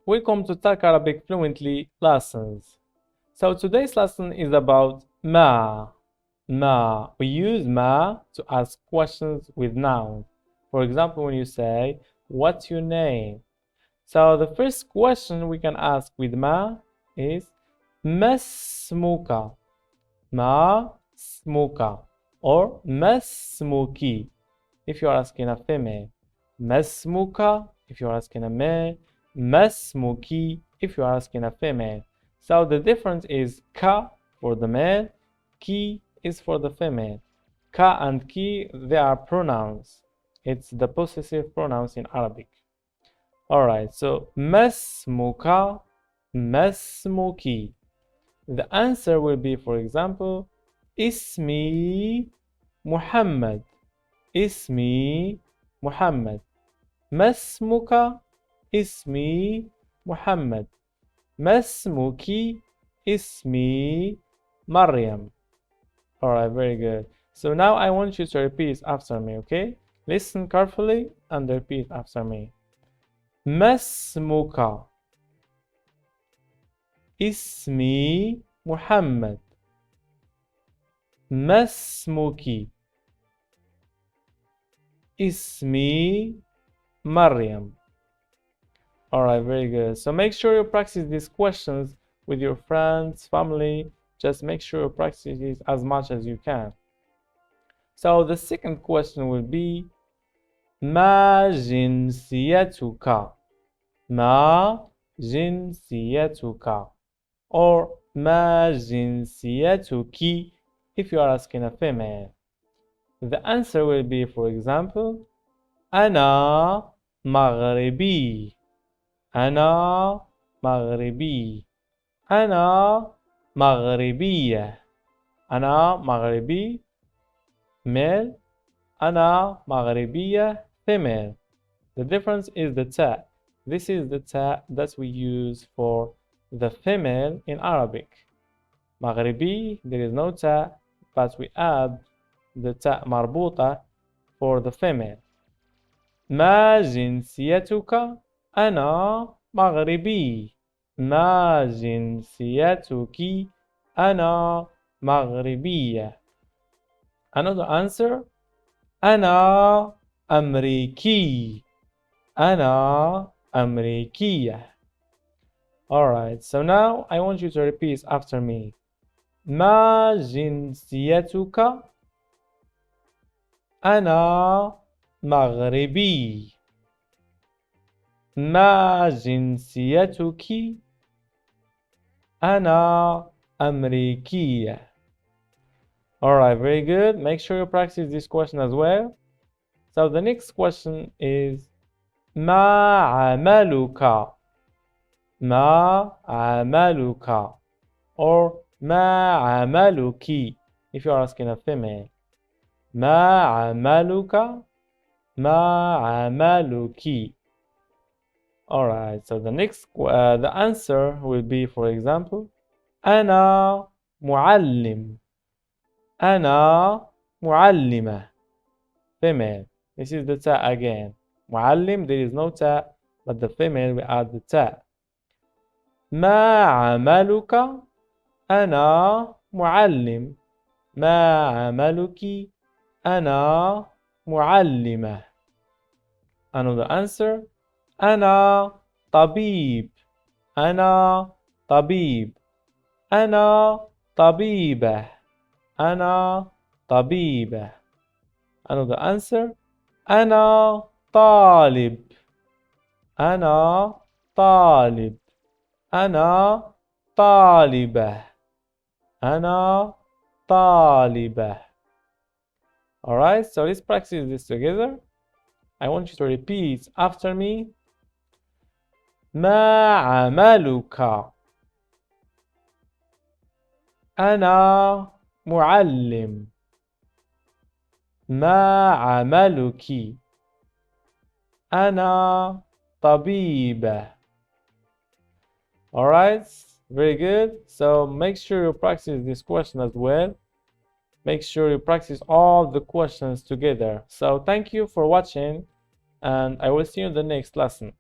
Welcome to Talk Arabic Fluently lessons. So today's lesson is about ma. Ma. We use ma to ask questions with nouns. For example, when you say, what's your name? So the first question we can ask with ma is masmuka. Ma smuka or masmuki if you are asking a female. Masmuka if you are asking a male. Masmuki if you are asking a female. So the difference is ka for the male, ki is for the female. Ka and ki, they are pronouns. It's the possessive pronouns in Arabic. Alright, so masmuka, masmuki. The answer will be, for example, Ismi Muhammad. Ismi Muhammad. Masmuka Ismi Muhammad. Masmuki Ismi Maryam. Alright, very good. So now I want you to repeat after me, okay? Listen carefully and repeat after me. Masmuka Ismi Muhammad. Masmuki Ismi Maryam. Alright, very good. So make sure you practice these questions with your friends, family. Just make sure you practice it as much as you can. So the second question will be Ma jinsiyatuka. Ma jinsiyatuka. Or Ma jinsiyatuki if you are asking a female. The answer will be, for example, Ana Maghribi. Ana Maghribi. Ana Maghribiya. Ana Maghribi, male. Ana Maghribiya, female. The difference is the ta. This is the ta that we use for the female in Arabic. Maghribi, there is no ta, but we add the ta marbuta for the female. ما جنسيتك؟ أنا مغربي. ما جنسيتك؟ أنا مغربية. Another answer أنا أمريكي. أنا أمريكية. Alright, so now I want you to repeat after me. ما جنسيتك؟ أنا مغربي. ما جنسيتك؟ أنا أمريكية. Alright, very good. Make sure you practice this question as well. So the next question is ما عملك؟ ما عملك or ما عملك if you are asking a female. ما عملك؟ ما عملك. Alright, so the answer will be, for example, أنا معلم. أنا معلمة. Female. This is the ta again. معلم, there is no ta, but the female we add the ta. ما عملك؟ أنا معلم. ما عملك؟ أنا معلمة. Another answer أنا طبيب. أنا طبيب. أنا طبيبة. أنا طبيبة. Another answer أنا طالب. أنا طالب. أنا طالبة. أنا طالبة. Alright, so let's practice this together. I want you to repeat after me. ما عملك؟ أنا معلم. ما عملك؟ أنا طبيبة. Alright, very good. So make sure you practice this question as well. Make sure you practice all the questions together. So thank you for watching, and I will see you in the next lesson.